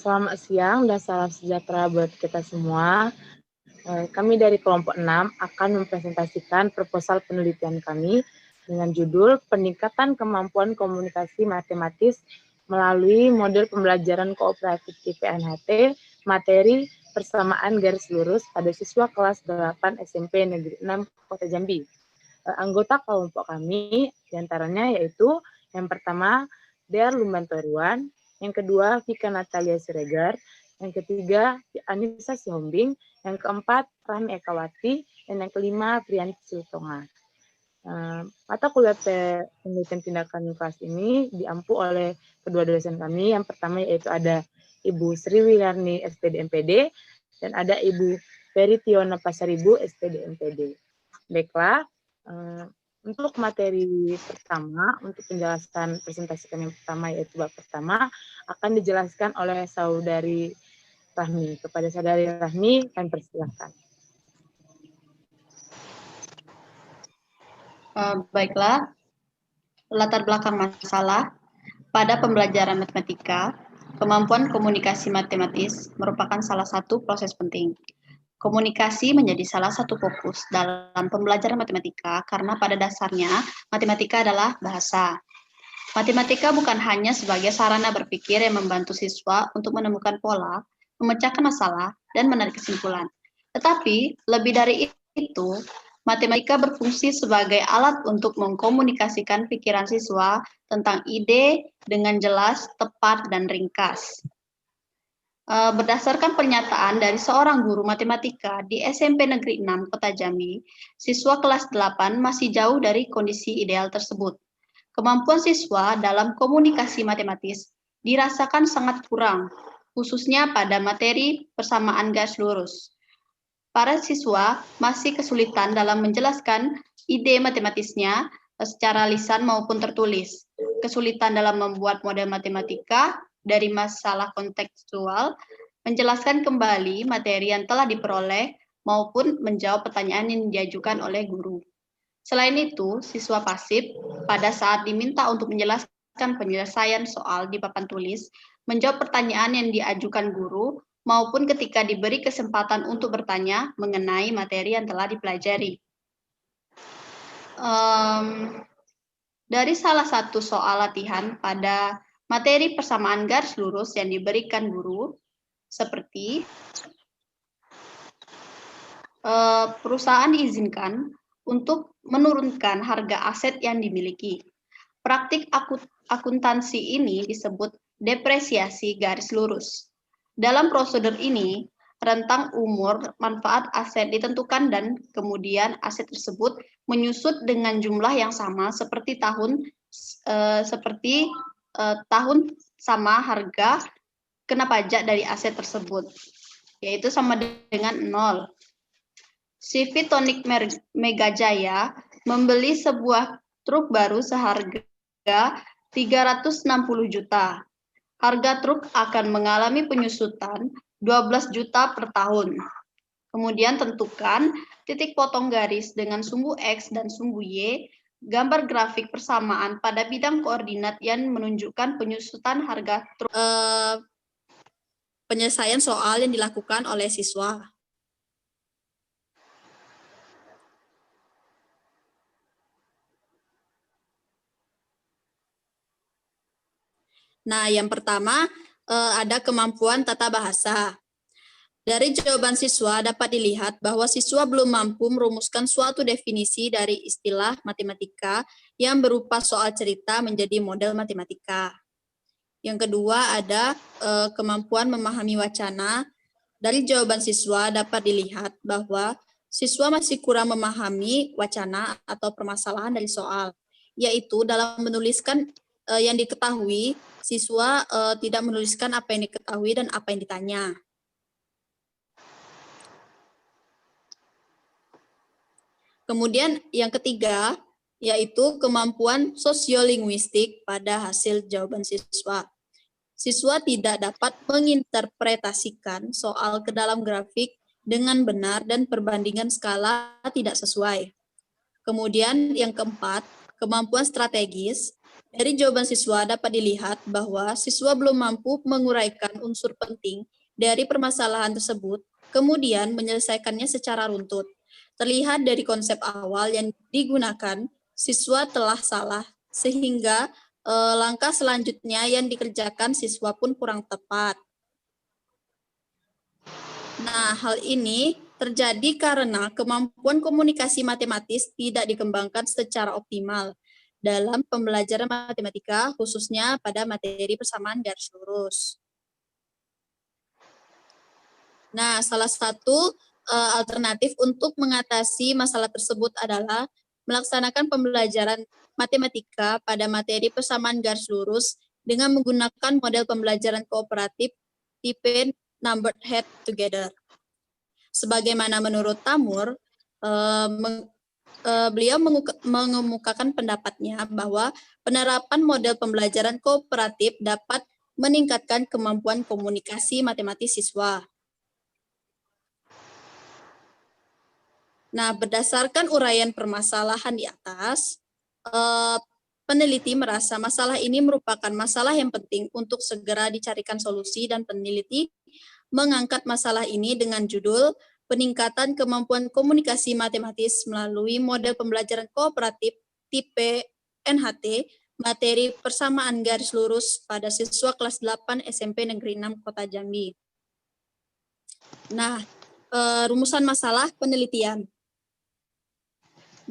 Selamat siang dan salam sejahtera buat kita semua. Kami dari kelompok 6 akan mempresentasikan proposal penelitian kami dengan judul Peningkatan Kemampuan Komunikasi Matematis melalui model pembelajaran kooperatif TPNHT, materi persamaan garis lurus pada siswa kelas 8 SMP Negeri 6 Kota Jambi. Anggota kelompok kami diantaranya yaitu yang pertama Dea Lumbantoruan, yang kedua Vika Natalia Siregar, yang ketiga Anissa Sihombing, yang keempat Rahmi Ekawati, dan yang kelima Priyanti Siltonga. Mata kuliah penelitian tindakan kelas ini diampu oleh kedua dosen kami. Yang pertama yaitu ada Ibu Sri Wilarni SPD MPD dan ada Ibu Ferry Tiona Pasaribu SPD MPD. Baiklah, untuk materi pertama, untuk penjelasan presentasi yang pertama yaitu bab pertama akan dijelaskan oleh Saudari Rahmi. Kepada Saudari Rahmi, kami persilahkan. Baiklah, latar belakang masalah. Pada pembelajaran matematika, kemampuan komunikasi matematis merupakan salah satu proses penting. Komunikasi menjadi salah satu fokus dalam pembelajaran matematika karena pada dasarnya matematika adalah bahasa. Matematika bukan hanya sebagai sarana berpikir yang membantu siswa untuk menemukan pola, memecahkan masalah, dan menarik kesimpulan. Tetapi lebih dari itu, matematika berfungsi sebagai alat untuk mengkomunikasikan pikiran siswa tentang ide dengan jelas, tepat, dan ringkas. Berdasarkan pernyataan dari seorang guru matematika di SMP Negeri 6 Kota Jambi, siswa kelas 8 masih jauh dari kondisi ideal tersebut. Kemampuan siswa dalam komunikasi matematis dirasakan sangat kurang, khususnya pada materi persamaan garis lurus. Para siswa masih kesulitan dalam menjelaskan ide matematisnya secara lisan maupun tertulis. Kesulitan dalam membuat model matematika dari masalah kontekstual, menjelaskan kembali materi yang telah diperoleh, maupun menjawab pertanyaan yang diajukan oleh guru. Selain itu, siswa pasif pada saat diminta untuk menjelaskan penyelesaian soal di papan tulis, menjawab pertanyaan yang diajukan guru, maupun ketika diberi kesempatan untuk bertanya mengenai materi yang telah dipelajari. Dari salah satu soal latihan pada materi persamaan garis lurus yang diberikan guru, seperti perusahaan diizinkan untuk menurunkan harga aset yang dimiliki. Praktik akuntansi ini disebut depresiasi garis lurus. Dalam prosedur ini, rentang umur manfaat aset ditentukan dan kemudian aset tersebut menyusut dengan jumlah yang sama seperti tahun sama harga kena pajak dari aset tersebut, yaitu sama dengan 0. CV Tonik Megajaya membeli sebuah truk baru seharga 360 juta. Harga truk akan mengalami penyusutan 12 juta per tahun. Kemudian tentukan titik potong garis dengan sumbu X dan sumbu Y, gambar grafik persamaan pada bidang koordinat yang menunjukkan penyusutan harga truk. Penyelesaian soal yang dilakukan oleh siswa. Nah, yang pertama ada kemampuan tata bahasa. Dari jawaban siswa dapat dilihat bahwa siswa belum mampu merumuskan suatu definisi dari istilah matematika yang berupa soal cerita menjadi model matematika. Yang kedua ada kemampuan memahami wacana. Dari jawaban siswa dapat dilihat bahwa siswa masih kurang memahami wacana atau permasalahan dari soal, yaitu dalam menuliskan yang diketahui, siswa tidak menuliskan apa yang diketahui dan apa yang ditanya. Kemudian yang ketiga, yaitu kemampuan sosiolinguistik pada hasil jawaban siswa. Siswa tidak dapat menginterpretasikan soal ke dalam grafik dengan benar dan perbandingan skala tidak sesuai. Kemudian yang keempat, kemampuan strategis. Dari jawaban siswa dapat dilihat bahwa siswa belum mampu menguraikan unsur penting dari permasalahan tersebut, kemudian menyelesaikannya secara runtut. Terlihat dari konsep awal yang digunakan, siswa telah salah, sehingga langkah selanjutnya yang dikerjakan siswa pun kurang tepat. Nah, hal ini terjadi karena kemampuan komunikasi matematis tidak dikembangkan secara optimal dalam pembelajaran matematika, khususnya pada materi persamaan garis lurus. Nah, salah satu alternatif untuk mengatasi masalah tersebut adalah melaksanakan pembelajaran matematika pada materi persamaan garis lurus dengan menggunakan model pembelajaran kooperatif tipe numbered head together. Sebagaimana menurut Tamur, beliau mengemukakan pendapatnya bahwa penerapan model pembelajaran kooperatif dapat meningkatkan kemampuan komunikasi matematis siswa. Nah, berdasarkan uraian permasalahan di atas, peneliti merasa masalah ini merupakan masalah yang penting untuk segera dicarikan solusi, dan peneliti mengangkat masalah ini dengan judul peningkatan kemampuan komunikasi matematis melalui model pembelajaran kooperatif tipe NHT, materi persamaan garis lurus pada siswa kelas 8 SMP Negeri 6 Kota Jambi. Nah, rumusan masalah penelitian.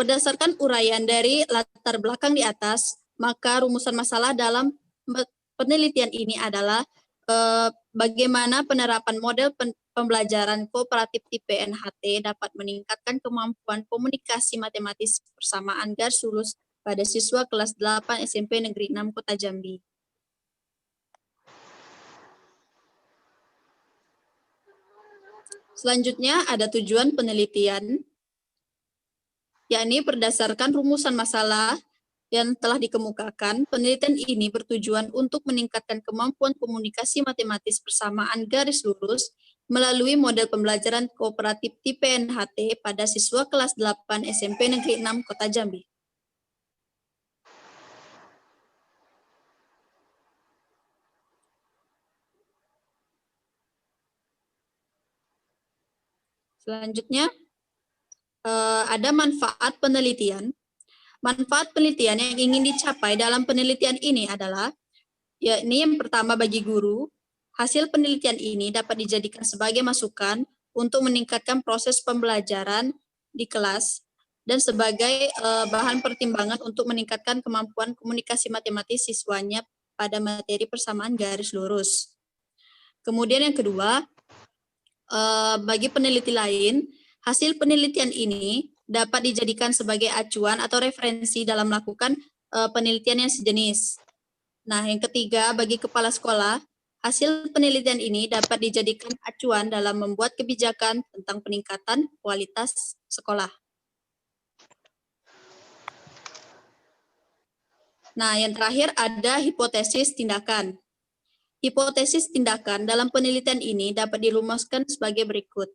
Berdasarkan uraian dari latar belakang di atas, maka rumusan masalah dalam penelitian ini adalah bagaimana penerapan model pembelajaran kooperatif tipe NHT dapat meningkatkan kemampuan komunikasi matematis persamaan garis lurus pada siswa kelas 8 SMP Negeri 6 Kota Jambi. Selanjutnya ada tujuan penelitian, yakni berdasarkan rumusan masalah yang telah dikemukakan, penelitian ini bertujuan untuk meningkatkan kemampuan komunikasi matematis persamaan garis lurus melalui model pembelajaran kooperatif tipe NHT pada siswa kelas 8 SMP Negeri 6 Kota Jambi. Selanjutnya, ada manfaat penelitian. Manfaat penelitian yang ingin dicapai dalam penelitian ini adalah, yakni yang pertama bagi guru, hasil penelitian ini dapat dijadikan sebagai masukan untuk meningkatkan proses pembelajaran di kelas dan sebagai bahan pertimbangan untuk meningkatkan kemampuan komunikasi matematis siswanya pada materi persamaan garis lurus. Kemudian yang kedua, bagi peneliti lain, hasil penelitian ini dapat dijadikan sebagai acuan atau referensi dalam melakukan penelitian yang sejenis. Nah, yang ketiga, bagi kepala sekolah, hasil penelitian ini dapat dijadikan acuan dalam membuat kebijakan tentang peningkatan kualitas sekolah. Nah, yang terakhir ada hipotesis tindakan. Hipotesis tindakan dalam penelitian ini dapat dirumuskan sebagai berikut.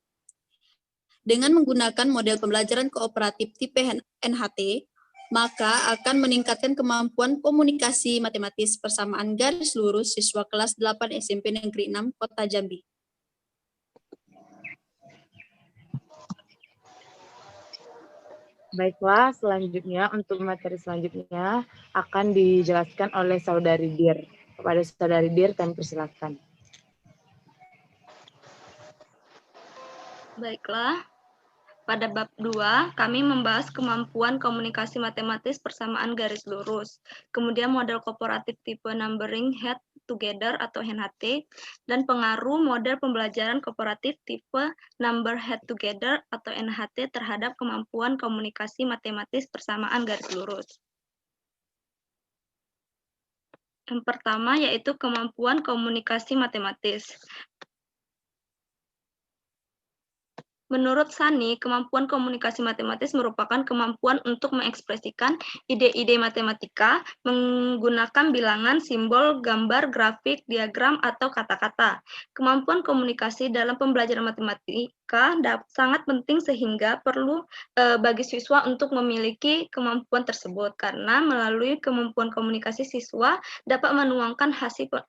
Dengan menggunakan model pembelajaran kooperatif tipe NHT, maka akan meningkatkan kemampuan komunikasi matematis persamaan garis lurus siswa kelas 8 SMP Negeri 6 Kota Jambi. Baiklah, selanjutnya untuk materi selanjutnya akan dijelaskan oleh Saudari Dir. Kepada Saudari Dir, kami persilakan. Baiklah, pada bab 2 kami membahas kemampuan komunikasi matematis persamaan garis lurus, kemudian model kooperatif tipe numbering head together atau NHT, dan pengaruh model pembelajaran kooperatif tipe number head together atau NHT terhadap kemampuan komunikasi matematis persamaan garis lurus. Yang pertama yaitu kemampuan komunikasi matematis. Menurut Sani, kemampuan komunikasi matematis merupakan kemampuan untuk mengekspresikan ide-ide matematika menggunakan bilangan, simbol, gambar, grafik, diagram, atau kata-kata. Kemampuan komunikasi dalam pembelajaran matematika sangat penting sehingga perlu bagi siswa untuk memiliki kemampuan tersebut karena melalui kemampuan komunikasi siswa dapat menuangkan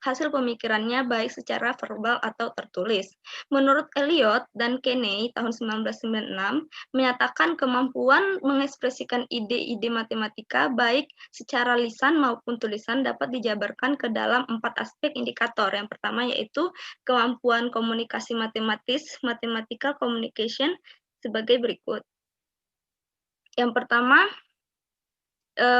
hasil pemikirannya baik secara verbal atau tertulis. Menurut Eliot dan Kenney tahun 1996 menyatakan kemampuan mengekspresikan ide-ide matematika baik secara lisan maupun tulisan dapat dijabarkan ke dalam 4 aspek indikator. Yang pertama yaitu kemampuan komunikasi matematis, mathematical communication sebagai berikut. Yang pertama,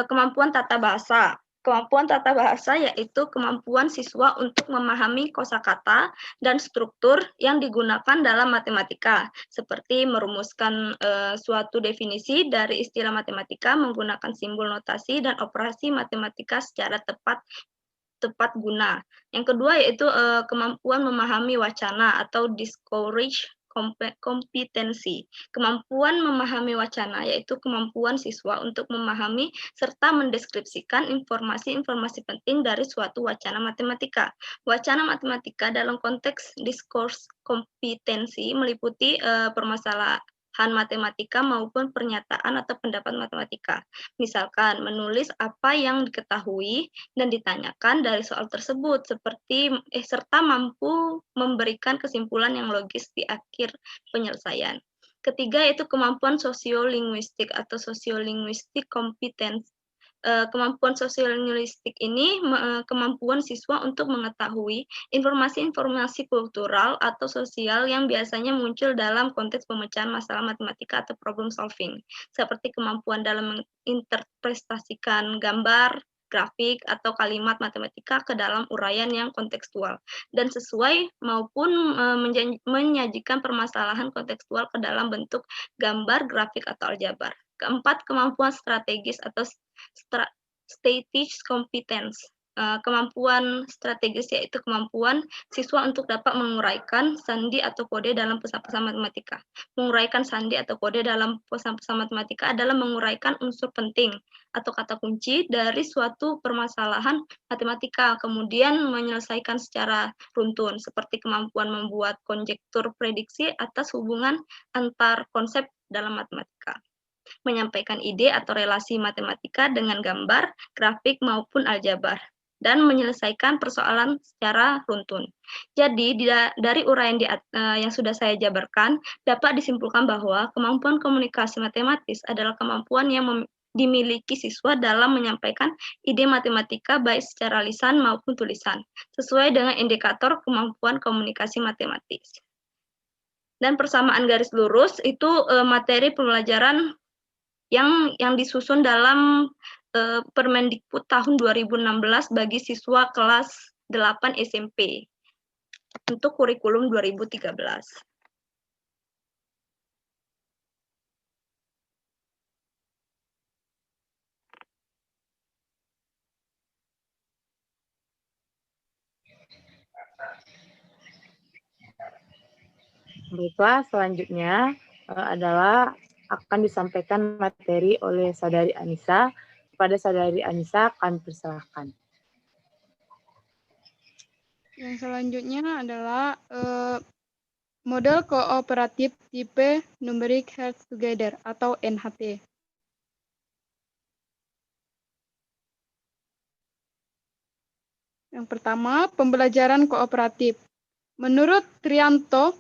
kemampuan tata bahasa. Kemampuan tata bahasa yaitu kemampuan siswa untuk memahami kosakata dan struktur yang digunakan dalam matematika, seperti merumuskan suatu definisi dari istilah matematika menggunakan simbol notasi dan operasi matematika secara tepat guna. Yang kedua yaitu kemampuan memahami wacana atau discourage kompetensi. Kemampuan memahami wacana yaitu kemampuan siswa untuk memahami serta mendeskripsikan informasi-informasi penting dari suatu wacana matematika. Wacana matematika dalam konteks discourse kompetensi meliputi permasalahan matematika maupun pernyataan atau pendapat matematika. Misalkan menulis apa yang diketahui dan ditanyakan dari soal tersebut serta mampu memberikan kesimpulan yang logis di akhir penyelesaian. Ketiga yaitu kemampuan sosiolinguistik atau sosiolinguistik competence. Kemampuan sosiolinguistik ini kemampuan siswa untuk mengetahui informasi-informasi kultural atau sosial yang biasanya muncul dalam konteks pemecahan masalah matematika atau problem solving, seperti kemampuan dalam menginterpretasikan gambar, grafik, atau kalimat matematika ke dalam uraian yang kontekstual dan sesuai maupun menyajikan permasalahan kontekstual ke dalam bentuk gambar, grafik, atau aljabar. Keempat, kemampuan strategis atau strategic competence. Kemampuan strategis yaitu kemampuan siswa untuk dapat menguraikan sandi atau kode dalam pesan-pesan matematika. Menguraikan sandi atau kode dalam pesan-pesan matematika adalah menguraikan unsur penting atau kata kunci dari suatu permasalahan matematika, kemudian menyelesaikan secara runtun, seperti kemampuan membuat konjektur prediksi atas hubungan antar konsep dalam matematika. Menyampaikan ide atau relasi matematika dengan gambar, grafik, maupun aljabar, dan menyelesaikan persoalan secara runtun. Jadi, dari uraian yang sudah saya jabarkan, dapat disimpulkan bahwa kemampuan komunikasi matematis adalah kemampuan yang dimiliki siswa dalam menyampaikan ide matematika baik secara lisan maupun tulisan, sesuai dengan indikator kemampuan komunikasi matematis. Dan persamaan garis lurus itu materi pembelajaran yang disusun dalam Permendikbud tahun 2016 bagi siswa kelas 8 SMP untuk kurikulum 2013. Baiklah, selanjutnya adalah akan disampaikan materi oleh Saudari Anissa. Kepada Saudari Anissa akan persilahkan. Yang selanjutnya adalah model kooperatif tipe Numeric Health Together atau NHT. Yang pertama, pembelajaran kooperatif. Menurut Trianto,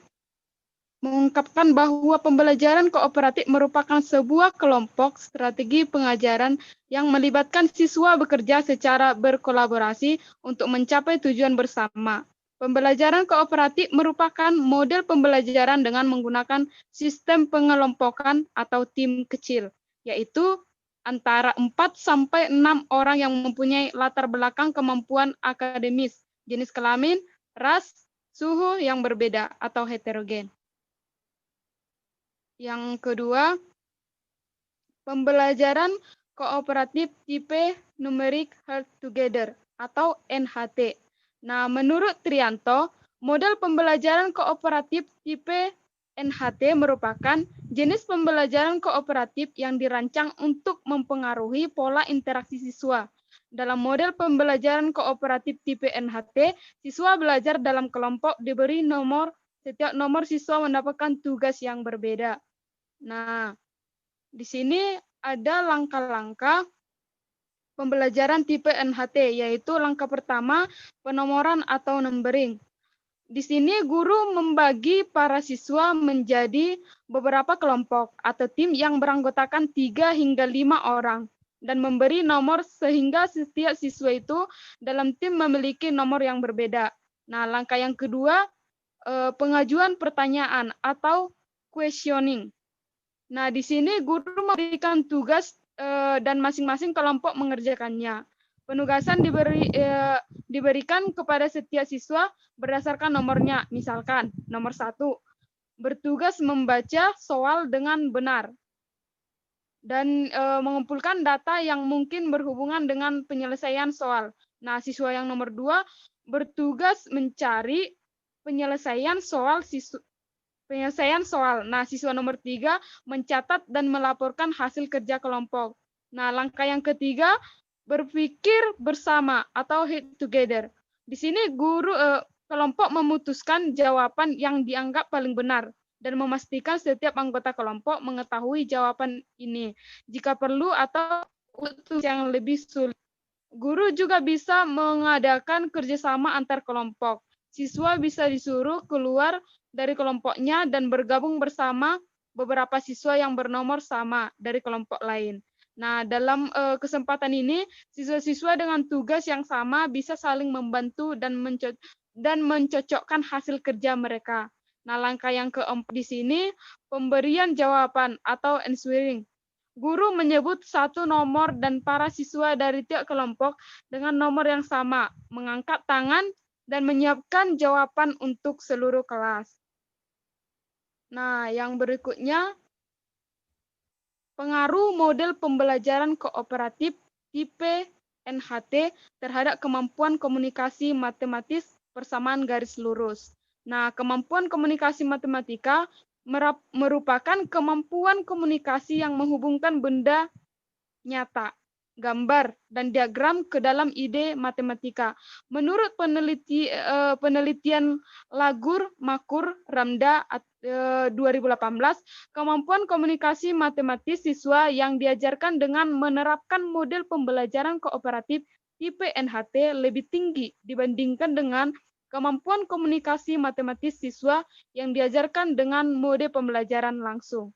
mengungkapkan bahwa pembelajaran kooperatif merupakan sebuah kelompok strategi pengajaran yang melibatkan siswa bekerja secara berkolaborasi untuk mencapai tujuan bersama. Pembelajaran kooperatif merupakan model pembelajaran dengan menggunakan sistem pengelompokan atau tim kecil, yaitu antara 4-6 orang yang mempunyai latar belakang kemampuan akademis, jenis kelamin, ras, suhu yang berbeda atau heterogen. Yang kedua, pembelajaran kooperatif tipe Numeric Health Together atau NHT. Nah, menurut Trianto, model pembelajaran kooperatif tipe NHT merupakan jenis pembelajaran kooperatif yang dirancang untuk mempengaruhi pola interaksi siswa. Dalam model pembelajaran kooperatif tipe NHT, siswa belajar dalam kelompok diberi nomor, setiap nomor siswa mendapatkan tugas yang berbeda. Nah, di sini ada langkah-langkah pembelajaran tipe NHT, yaitu langkah pertama, penomoran atau numbering. Di sini guru membagi para siswa menjadi beberapa kelompok atau tim yang beranggotakan 3 hingga 5 orang dan memberi nomor sehingga setiap siswa itu dalam tim memiliki nomor yang berbeda. Nah, langkah yang kedua, pengajuan pertanyaan atau questioning. Nah, di sini guru memberikan tugas dan masing-masing kelompok mengerjakannya. Penugasan diberikan kepada setiap siswa berdasarkan nomornya. Misalkan, nomor 1, bertugas membaca soal dengan benar dan mengumpulkan data yang mungkin berhubungan dengan penyelesaian soal. Nah, siswa yang nomor 2 bertugas mencari penyelesaian soal. Nah, siswa nomor 3 mencatat dan melaporkan hasil kerja kelompok. Nah, langkah yang ketiga, berpikir bersama atau hit together. Di sini guru kelompok memutuskan jawaban yang dianggap paling benar dan memastikan setiap anggota kelompok mengetahui jawaban ini. Jika perlu atau untuk yang lebih sulit, guru juga bisa mengadakan kerjasama antar kelompok. Siswa bisa disuruh keluar dari kelompoknya dan bergabung bersama beberapa siswa yang bernomor sama dari kelompok lain. Nah, dalam kesempatan ini, siswa-siswa dengan tugas yang sama bisa saling membantu dan mencocokkan hasil kerja mereka. Nah, langkah yang keempat di sini, pemberian jawaban atau answering. Guru menyebut satu nomor dan para siswa dari tiap kelompok dengan nomor yang sama, mengangkat tangan dan menyiapkan jawaban untuk seluruh kelas. Nah, yang berikutnya, pengaruh model pembelajaran kooperatif tipe NHT terhadap kemampuan komunikasi matematis persamaan garis lurus. Nah, kemampuan komunikasi matematika merupakan kemampuan komunikasi yang menghubungkan benda nyata, gambar, dan diagram ke dalam ide matematika. Menurut penelitian Lagur, Makur, Ramda 2018, kemampuan komunikasi matematis siswa yang diajarkan dengan menerapkan model pembelajaran kooperatif tipe NHT lebih tinggi dibandingkan dengan kemampuan komunikasi matematis siswa yang diajarkan dengan mode pembelajaran langsung.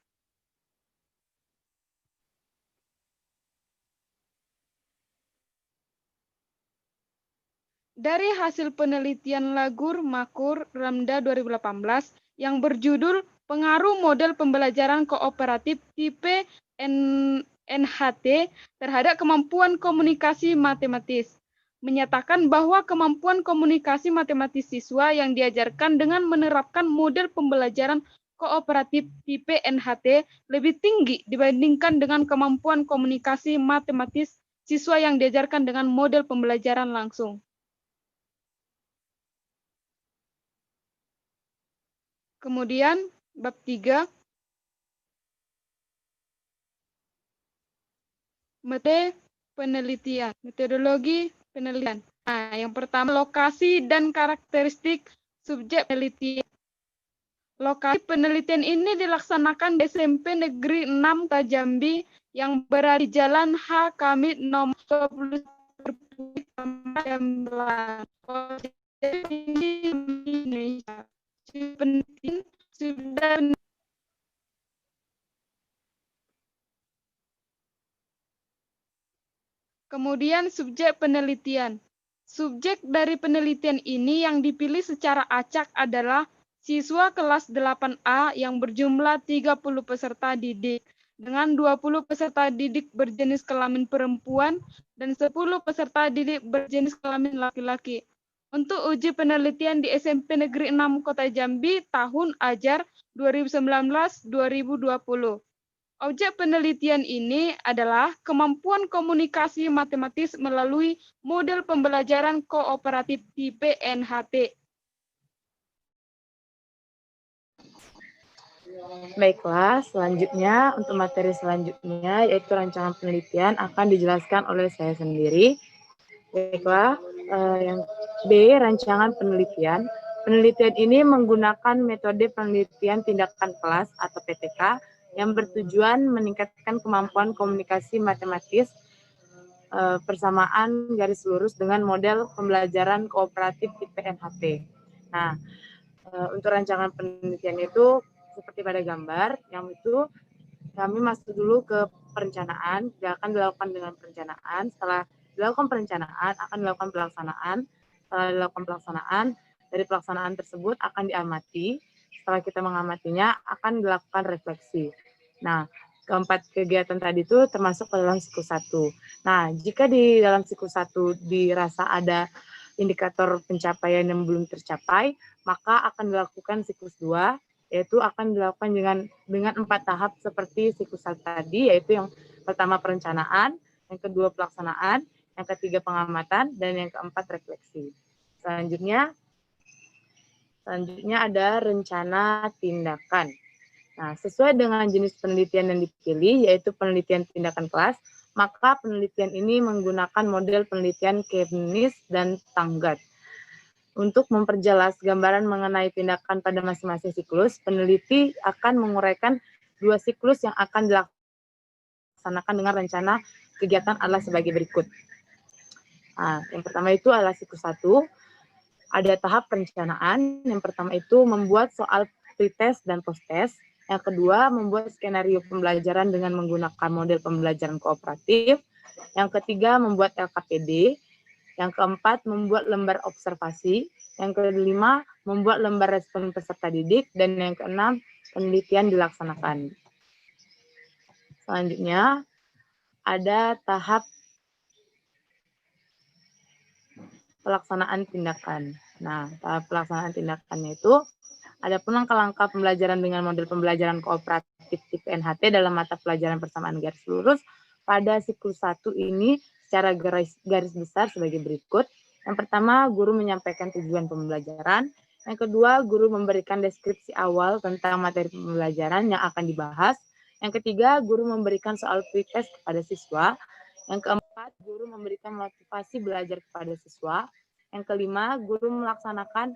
Dari hasil penelitian Lagur, Makur, Ramda 2018 yang berjudul Pengaruh Model Pembelajaran Kooperatif Tipe NHT terhadap Kemampuan Komunikasi Matematis, menyatakan bahwa kemampuan komunikasi matematis siswa yang diajarkan dengan menerapkan model pembelajaran kooperatif tipe NHT lebih tinggi dibandingkan dengan kemampuan komunikasi matematis siswa yang diajarkan dengan model pembelajaran langsung. Kemudian, bab 3, metodologi penelitian. Nah, yang pertama, lokasi dan karakteristik subjek penelitian. Lokasi penelitian ini dilaksanakan di SMP Negeri 6 Jambi yang berada di Jalan H. Kamit nomor 20 Indonesia. Penelitian sudah kemudian subjek penelitian. Subjek dari penelitian ini yang dipilih secara acak adalah siswa kelas 8A yang berjumlah 30 peserta didik dengan 20 peserta didik berjenis kelamin perempuan dan 10 peserta didik berjenis kelamin laki-laki. Untuk uji penelitian di SMP Negeri 6 Kota Jambi tahun ajar 2019-2020. Objek penelitian ini adalah kemampuan komunikasi matematis melalui model pembelajaran kooperatif tipe NHT. Baiklah, selanjutnya untuk materi selanjutnya yaitu rancangan penelitian akan dijelaskan oleh saya sendiri. Baiklah, yang B, rancangan penelitian. Penelitian ini menggunakan metode penelitian tindakan kelas atau PTK yang bertujuan meningkatkan kemampuan komunikasi matematis persamaan garis lurus dengan model pembelajaran kooperatif tipe NHT. Nah, untuk rancangan penelitian itu seperti pada gambar, yang itu kami masuk dulu ke perencanaan, akan dilakukan dengan perencanaan. Setelah dilakukan perencanaan, akan dilakukan pelaksanaan. Setelah dilakukan pelaksanaan, dari pelaksanaan tersebut akan diamati. Setelah kita mengamatinya, akan dilakukan refleksi. Nah, keempat kegiatan tadi itu termasuk ke dalam siklus 1. Nah, jika di dalam siklus 1 dirasa ada indikator pencapaian yang belum tercapai, maka akan dilakukan siklus 2, yaitu akan dilakukan dengan 4 tahap seperti siklus 1 tadi, yaitu yang pertama perencanaan, yang kedua pelaksanaan, yang ketiga pengamatan, dan yang keempat refleksi. Selanjutnya ada rencana tindakan. Nah, sesuai dengan jenis penelitian yang dipilih, yaitu penelitian tindakan kelas, maka penelitian ini menggunakan model penelitian Keynes dan Tangat. Untuk memperjelas gambaran mengenai tindakan pada masing-masing siklus, peneliti akan menguraikan 2 siklus yang akan dilaksanakan dengan rencana kegiatan adalah sebagai berikut. Nah, yang pertama itu adalah siklus 1, ada tahap perencanaan. Yang pertama itu membuat soal pretest dan posttest. Yang kedua, membuat skenario pembelajaran dengan menggunakan model pembelajaran kooperatif. Yang ketiga, membuat LKPD. Yang keempat, membuat lembar observasi. Yang kelima, membuat lembar respon peserta didik. Dan yang keenam, penelitian dilaksanakan. Selanjutnya, ada tahap pelaksanaan tindakan. Nah, tahap pelaksanaan tindakannya itu ada pun langkah-langkah pembelajaran dengan model pembelajaran kooperatif tipe NHT dalam mata pelajaran persamaan garis lurus pada siklus 1 ini secara garis besar sebagai berikut. Yang pertama, guru menyampaikan tujuan pembelajaran. Yang kedua, guru memberikan deskripsi awal tentang materi pembelajaran yang akan dibahas. Yang ketiga, guru memberikan soal pretest kepada siswa. Yang keempat, guru memberikan motivasi belajar kepada siswa. Yang kelima, guru melaksanakan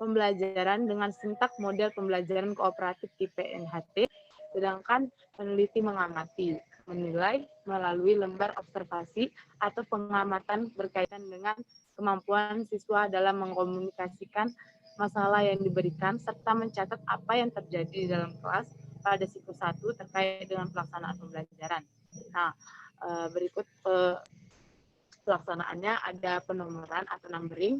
pembelajaran dengan sintak model pembelajaran kooperatif tipe NHT, sedangkan peneliti mengamati, menilai melalui lembar observasi atau pengamatan berkaitan dengan kemampuan siswa dalam mengkomunikasikan masalah yang diberikan, serta mencatat apa yang terjadi di dalam kelas pada siklus 1 terkait dengan pelaksanaan pembelajaran. Nah, berikut pelaksanaannya ada penomoran atau numbering.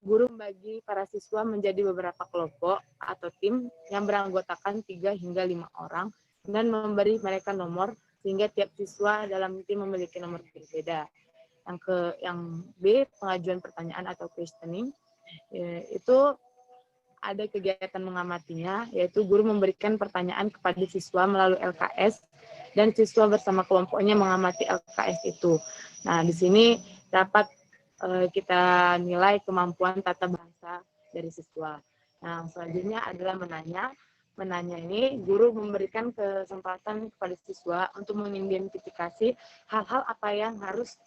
Guru membagi para siswa menjadi beberapa kelompok atau tim yang beranggotakan 3 hingga 5 orang dan memberi mereka nomor sehingga tiap siswa dalam tim memiliki nomor berbeda. Yang B, pengajuan pertanyaan atau questioning, itu ada kegiatan mengamatinya, yaitu guru memberikan pertanyaan kepada siswa melalui LKS dan siswa bersama kelompoknya mengamati LKS itu. Nah, di sini dapat kita nilai kemampuan tata bahasa dari siswa. Nah, selanjutnya adalah menanya. Menanya ini guru memberikan kesempatan kepada siswa untuk mengidentifikasi hal-hal apa yang harus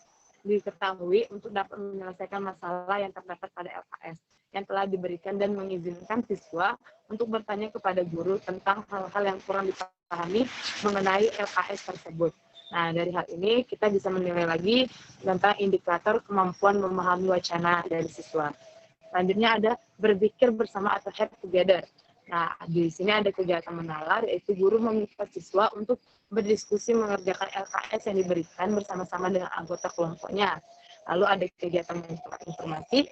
diketahui untuk dapat menyelesaikan masalah yang terdapat pada LKS yang telah diberikan dan mengizinkan siswa untuk bertanya kepada guru tentang hal-hal yang kurang dipahami mengenai LKS tersebut. Nah, dari hal ini kita bisa menilai lagi tentang indikator kemampuan memahami wacana dari siswa. Selanjutnya ada berpikir bersama atau head together. Nah, di sini ada kegiatan menalar, yaitu guru meminta siswa untuk berdiskusi mengerjakan LKS yang diberikan bersama-sama dengan anggota kelompoknya. Lalu ada kegiatan mengumpulkan informasi,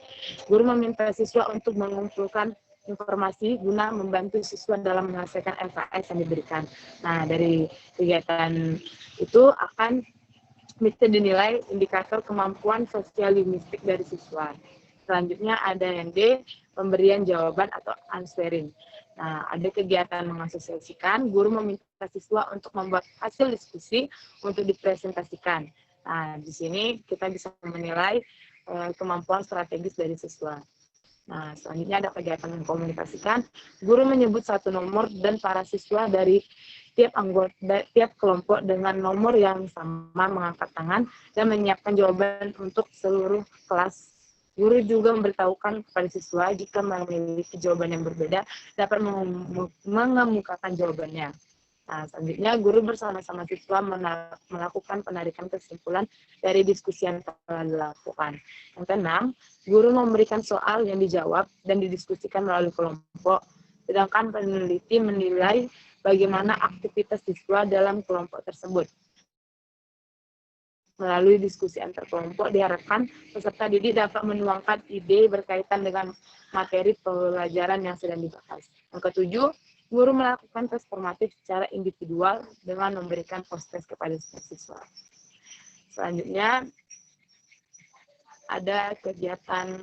guru meminta siswa untuk mengumpulkan informasi guna membantu siswa dalam menyelesaikan LKS yang diberikan. Nah, dari kegiatan itu akan bisa dinilai indikator kemampuan sosial-linguistik dari siswa. Selanjutnya ada yang D, pemberian jawaban atau answering. Nah, ada kegiatan mengasosiasikan, guru meminta siswa untuk membuat hasil diskusi untuk dipresentasikan. Nah, di sini kita bisa menilai kemampuan strategis dari siswa. Nah, selanjutnya ada kegiatan mengkomunikasikan. Guru menyebut satu nomor dan para siswa dari tiap kelompok dengan nomor yang sama mengangkat tangan dan menyiapkan jawaban untuk seluruh kelas. Guru juga memberitahukan kepada siswa jika memiliki jawaban yang berbeda dapat mengemukakan jawabannya. Nah, selanjutnya guru bersama-sama siswa melakukan penarikan kesimpulan dari diskusi yang telah dilakukan. Yang keenam, guru memberikan soal yang dijawab dan didiskusikan melalui kelompok, sedangkan peneliti menilai bagaimana aktivitas siswa dalam kelompok tersebut. Melalui diskusi antar kelompok, diharapkan peserta didik dapat menuangkan ide berkaitan dengan materi pelajaran yang sedang dibahas. Yang ketujuh, guru melakukan tes formatif secara individual dengan memberikan post-tes kepada siswa. Selanjutnya, ada kegiatan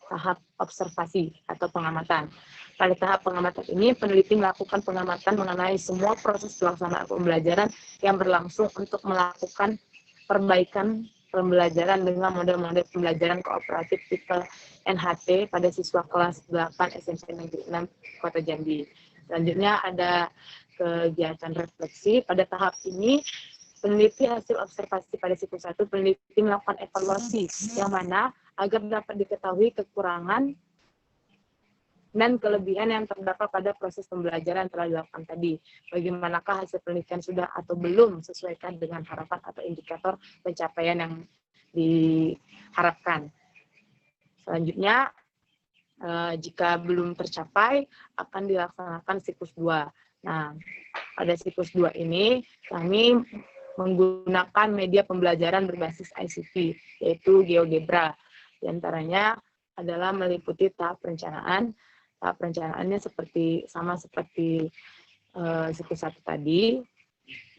tahap observasi atau pengamatan. Pada tahap pengamatan ini, peneliti melakukan pengamatan mengenai semua proses pelaksanaan pembelajaran yang berlangsung untuk melakukan perbaikan pembelajaran dengan model-model pembelajaran kooperatif tipe NHT pada siswa kelas 8 SMP Negeri 6 Kota Jambi. Selanjutnya ada kegiatan refleksi. Pada tahap ini, peneliti hasil observasi pada siklus 1, peneliti melakukan evaluasi yang mana agar dapat diketahui kekurangan dan kelebihan yang terdapat pada proses pembelajaran telah dilakukan tadi. Bagaimanakah hasil penelitian sudah atau belum sesuaikan dengan harapan atau indikator pencapaian yang diharapkan. Selanjutnya, jika belum tercapai, akan dilaksanakan siklus 2. Nah, pada siklus 2 ini, kami menggunakan media pembelajaran berbasis ICT, yaitu GeoGebra. Di antaranya adalah meliputi tahap perencanaan. Tahap perencanaannya sama seperti siklus 1 tadi,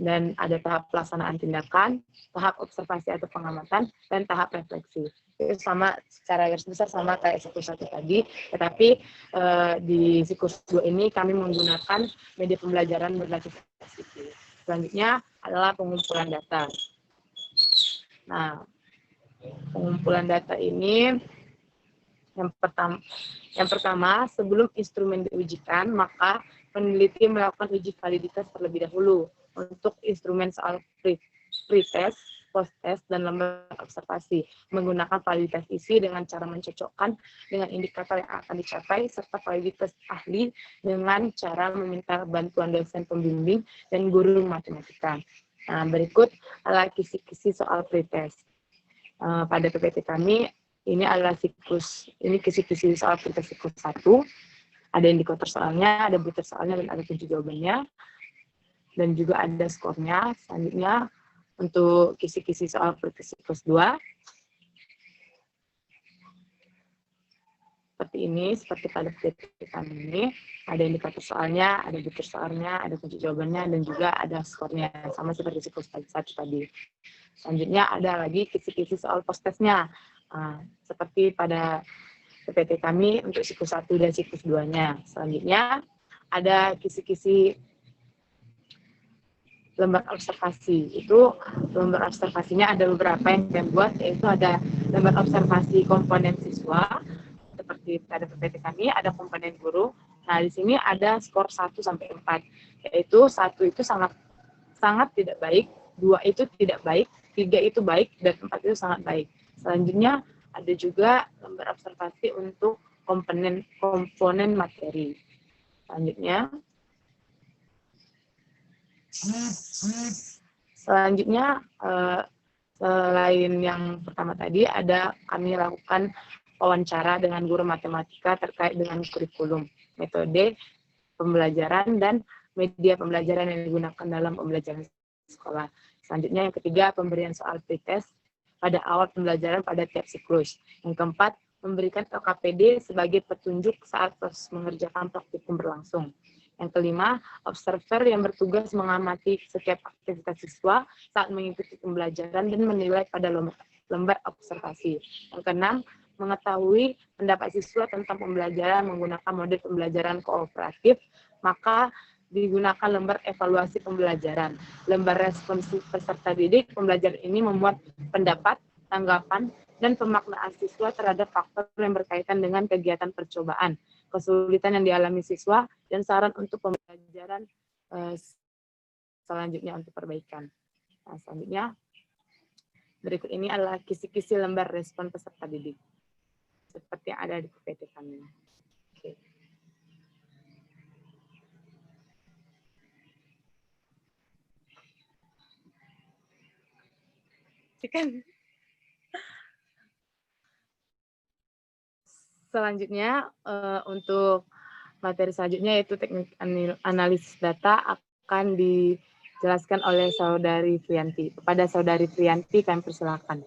dan ada tahap pelaksanaan tindakan, tahap observasi atau pengamatan, dan tahap refleksi. Itu sama secara garis besar sama kayak siklus 1 tadi, tetapi di siklus 2 ini kami menggunakan media pembelajaran berbasis ICT. Selanjutnya adalah pengumpulan data. Nah, pengumpulan data ini yang pertama, sebelum instrumen diujikan, maka peneliti melakukan uji validitas terlebih dahulu untuk instrumen soal pretest, post-test, dan lembar observasi, menggunakan validitas isi dengan cara mencocokkan dengan indikator yang akan dicapai, serta validitas ahli dengan cara meminta bantuan dosen pembimbing dan guru matematika. Nah, berikut adalah kisi-kisi soal pretest. Pada PPT kami, ini adalah kisi-kisi soal pretest siklus 1. Ada indikator soalnya, ada butir soalnya, dan ada kunci jawabannya. Dan juga ada skornya. Selanjutnya, untuk kisi-kisi soal pretest siklus 2. Seperti pada PPT kami ini, ada indikator soalnya, ada butir soalnya, ada kunci jawabannya, dan juga ada skornya, sama seperti siklus 1 tadi. Selanjutnya ada lagi kisi-kisi soal post-testnya. Seperti pada PPT kami untuk siklus 1 dan siklus 2-nya. Selanjutnya ada kisi-kisi lembar observasi. Itu lembar observasinya ada beberapa yang kami buat, yaitu ada lembar observasi komponen siswa, seperti pada PPT kami, ada komponen guru. Nah, di sini ada skor 1 sampai 4, yaitu 1 itu sangat tidak baik, 2 itu tidak baik, 3 itu baik, dan 4 itu sangat baik. Selanjutnya ada juga lembar observasi untuk komponen materi. Selanjutnya selain yang pertama tadi, kami lakukan wawancara dengan guru matematika terkait dengan kurikulum, metode pembelajaran, dan media pembelajaran yang digunakan dalam pembelajaran sekolah. Selanjutnya yang ketiga, pemberian soal pretest pada awal pembelajaran pada tiap siklus. Yang keempat, memberikan LKPD sebagai petunjuk saat proses mengerjakan praktikum berlangsung. Yang kelima, observer yang bertugas mengamati setiap aktivitas siswa saat mengikuti pembelajaran dan menilai pada lembar observasi. Yang keenam, mengetahui pendapat siswa tentang pembelajaran menggunakan model pembelajaran kooperatif, maka digunakan lembar evaluasi pembelajaran. Lembar responsif peserta didik pembelajaran ini memuat pendapat, tanggapan, dan pemaknaan siswa terhadap faktor yang berkaitan dengan kegiatan percobaan, kesulitan yang dialami siswa, dan saran untuk pembelajaran selanjutnya untuk perbaikan. Nah, selanjutnya, berikut ini adalah kisi-kisi lembar respon peserta didik, seperti yang ada di PPT kami. Oke. Selanjutnya, untuk materi selanjutnya yaitu teknik analisis data akan dijelaskan oleh Saudari Trianti. Kepada Saudari Trianti kami persilakan.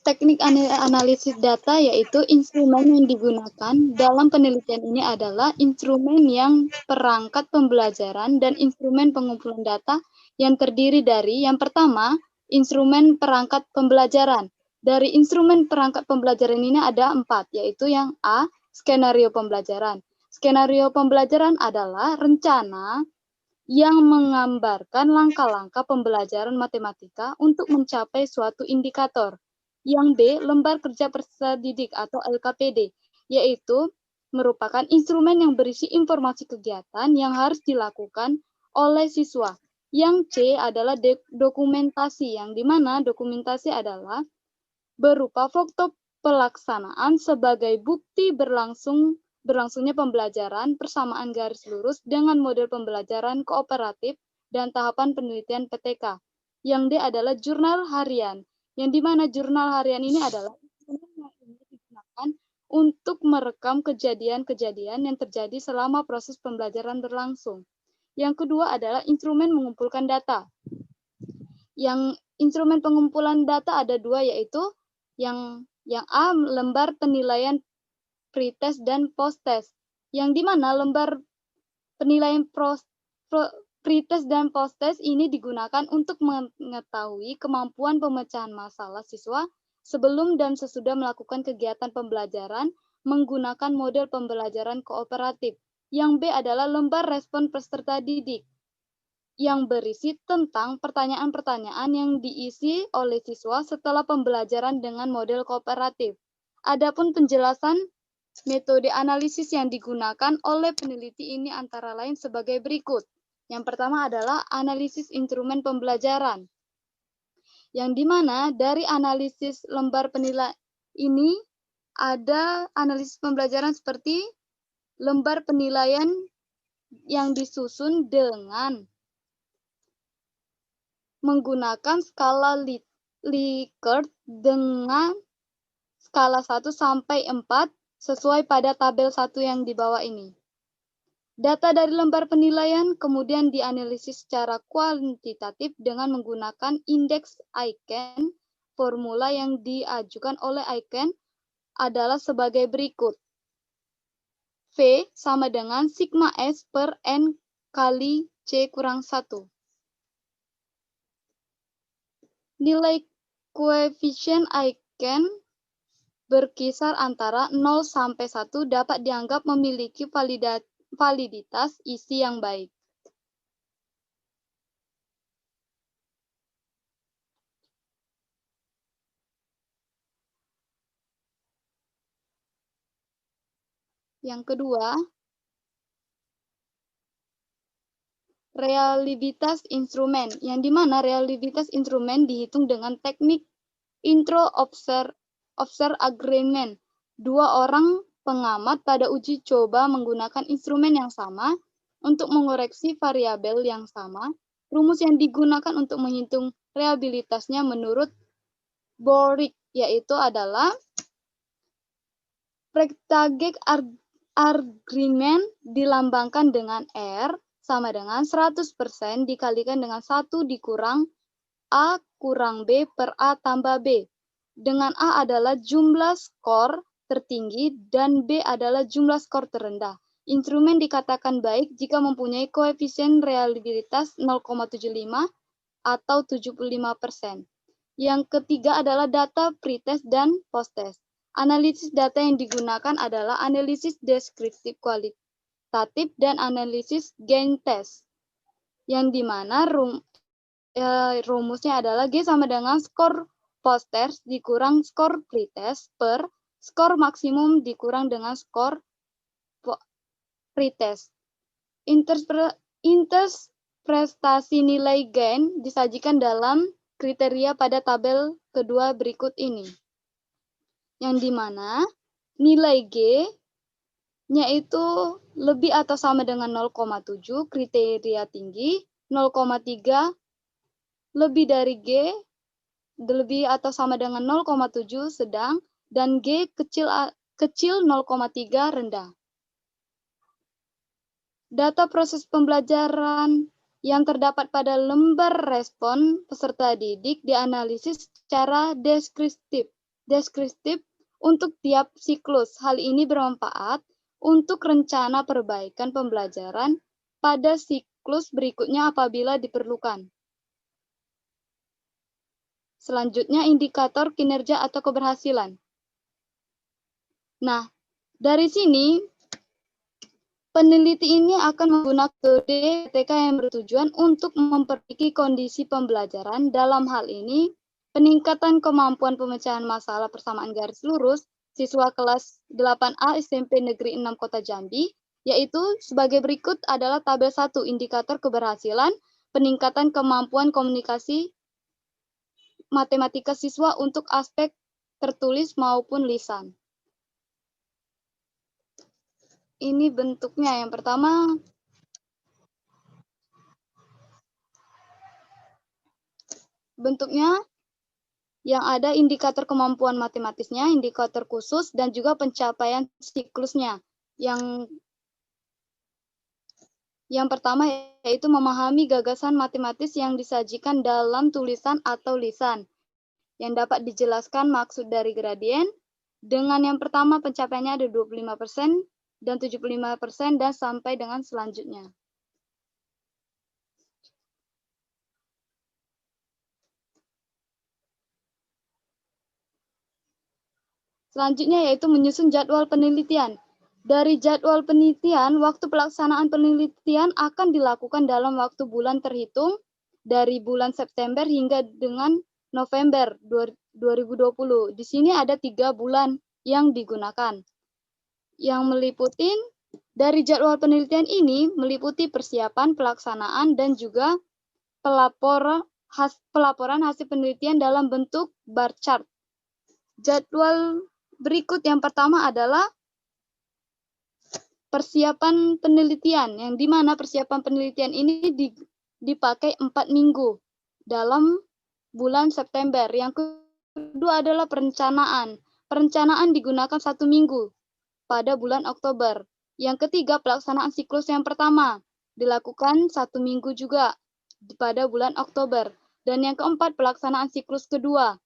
Teknik analisis data yaitu instrumen yang digunakan dalam penelitian ini adalah instrumen yang perangkat pembelajaran dan instrumen pengumpulan data yang terdiri dari yang pertama, instrumen perangkat pembelajaran. Dari instrumen perangkat pembelajaran ini ada 4, yaitu yang A, skenario pembelajaran. Skenario pembelajaran adalah rencana yang menggambarkan langkah-langkah pembelajaran matematika untuk mencapai suatu indikator. Yang B, lembar kerja peserta didik atau LKPD, yaitu merupakan instrumen yang berisi informasi kegiatan yang harus dilakukan oleh siswa. Yang C adalah dokumentasi, yang dimana dokumentasi adalah berupa foto pelaksanaan sebagai bukti berlangsungnya pembelajaran persamaan garis lurus dengan model pembelajaran kooperatif dan tahapan penelitian PTK. Yang D adalah jurnal harian, yang dimana jurnal harian ini adalah instrumen yang digunakan untuk merekam kejadian-kejadian yang terjadi selama proses pembelajaran berlangsung. Yang kedua adalah instrumen mengumpulkan data. Yang instrumen pengumpulan data ada 2, yaitu yang A, lembar penilaian pretest dan posttest, yang dimana lembar penilaian pretest dan posttest ini digunakan untuk mengetahui kemampuan pemecahan masalah siswa sebelum dan sesudah melakukan kegiatan pembelajaran menggunakan model pembelajaran kooperatif. Yang B adalah lembar respon peserta didik, yang berisi tentang pertanyaan-pertanyaan yang diisi oleh siswa setelah pembelajaran dengan model kooperatif. Adapun penjelasan metode analisis yang digunakan oleh peneliti ini antara lain sebagai berikut. Yang pertama adalah analisis instrumen pembelajaran, yang dimana dari analisis lembar penilaian ini ada analisis pembelajaran seperti lembar penilaian yang disusun dengan menggunakan skala Likert dengan skala 1 sampai 4 sesuai pada tabel 1 yang di bawah ini. Data dari lembar penilaian kemudian dianalisis secara kuantitatif dengan menggunakan indeks Aiken. Formula yang diajukan oleh Aiken adalah sebagai berikut. V sama dengan sigma S per N kali C kurang 1. Nilai koefisien Aiken berkisar antara 0 sampai 1 dapat dianggap memiliki validitas isi yang baik. Yang kedua, reliabilitas instrumen, yang dimana reliabilitas instrumen dihitung dengan teknik intro-observe agreement. 2 orang pengamat pada uji coba menggunakan instrumen yang sama untuk mengoreksi variabel yang sama. Rumus yang digunakan untuk menghitung reliabilitasnya menurut Boric, yaitu adalah Prectagek agreement dilambangkan dengan R sama dengan 100% dikalikan dengan 1 dikurang A kurang B per A tambah B. Dengan A adalah jumlah skor tertinggi dan B adalah jumlah skor terendah. Instrumen dikatakan baik jika mempunyai koefisien reliabilitas 0,75 atau 75%. Yang ketiga adalah data pretest dan posttest. Analisis data yang digunakan adalah analisis deskriptif kualitatif dan analisis gain test. yang dimana rumusnya adalah G sama dengan skor post-test dikurang skor pretest per skor maksimum dikurang dengan skor pretest. Prestasi nilai gain disajikan dalam kriteria pada tabel kedua berikut ini. Yang dimana nilai G-nya itu lebih atau sama dengan 0,7 kriteria tinggi, 0,3 lebih dari G, lebih atau sama dengan 0,7 sedang, dan G kecil 0,3 rendah. Data proses pembelajaran yang terdapat pada lembar respon peserta didik dianalisis secara deskriptif untuk tiap siklus. Hal ini bermanfaat untuk rencana perbaikan pembelajaran pada siklus berikutnya apabila diperlukan. Selanjutnya, indikator kinerja atau keberhasilan. Nah, dari sini peneliti ini akan menggunakan metode PTK yang bertujuan untuk memperbaiki kondisi pembelajaran. Dalam hal ini, peningkatan kemampuan pemecahan masalah persamaan garis lurus siswa kelas 8A SMP Negeri 6 Kota Jambi, yaitu sebagai berikut adalah tabel 1 indikator keberhasilan, peningkatan kemampuan komunikasi matematika siswa untuk aspek tertulis maupun lisan. Ini bentuknya. Yang pertama, bentuknya yang ada indikator kemampuan matematisnya, indikator khusus, dan juga pencapaian siklusnya. Yang pertama yaitu memahami gagasan matematis yang disajikan dalam tulisan atau lisan, yang dapat dijelaskan maksud dari gradien. Dengan yang pertama pencapaiannya ada 25% dan 75% dan sampai dengan selanjutnya. Selanjutnya yaitu menyusun jadwal penelitian. Dari jadwal penelitian, waktu pelaksanaan penelitian akan dilakukan dalam waktu bulan terhitung dari bulan September hingga dengan November 2020. Di sini ada 3 bulan yang digunakan. Yang meliputi dari jadwal penelitian ini meliputi persiapan, pelaksanaan, dan juga pelaporan hasil penelitian dalam bentuk bar chart. Jadwal berikut yang pertama adalah persiapan penelitian, yang dimana persiapan penelitian ini dipakai 4 minggu dalam bulan September. Yang kedua adalah perencanaan. Perencanaan digunakan 1 minggu pada bulan Oktober. Yang ketiga, pelaksanaan siklus yang pertama dilakukan 1 minggu juga pada bulan Oktober. Dan yang keempat, pelaksanaan siklus kedua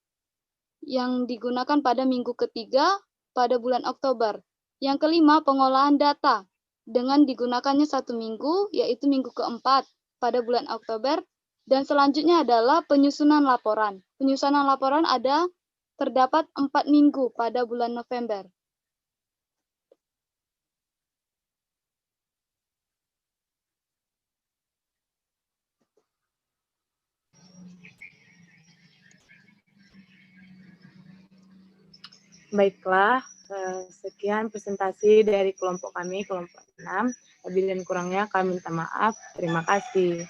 yang digunakan pada minggu ketiga pada bulan Oktober. Yang kelima, pengolahan data dengan digunakannya 1 minggu, yaitu minggu keempat pada bulan Oktober. Dan selanjutnya adalah penyusunan laporan. Penyusunan laporan terdapat 4 minggu pada bulan November. Baiklah, sekian presentasi dari kelompok kami, kelompok 6. Lebih dan kurangnya kami minta maaf. Terima kasih.